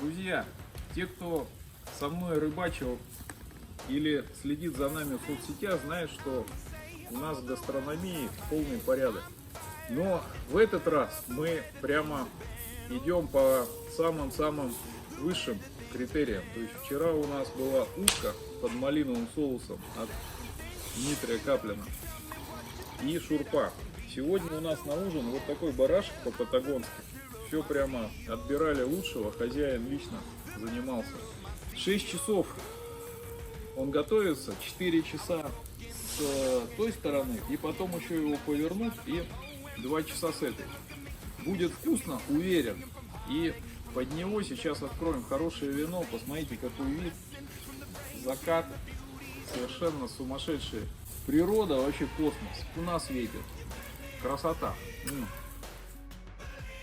Друзья, те, кто со мной рыбачил или следит за нами в соцсетях, знают, что у нас в гастрономии полный порядок. Но в этот раз мы прямо идем по самым-самым высшим критериям. То есть вчера у нас была утка под малиновым соусом от Дмитрия Каплина и шурпа. Сегодня у нас на ужин вот такой барашек по-патагонски. Все прямо отбирали лучшего, хозяин лично занимался. 6 часов он готовится, 4 часа с той стороны, и потом еще его повернуть, и 2 часа с этой. Будет вкусно, уверен. И под него сейчас откроем хорошее вино. Посмотрите, какой вид. Закат. Совершенно сумасшедший. Природа, вообще космос. У нас ветер. Красота.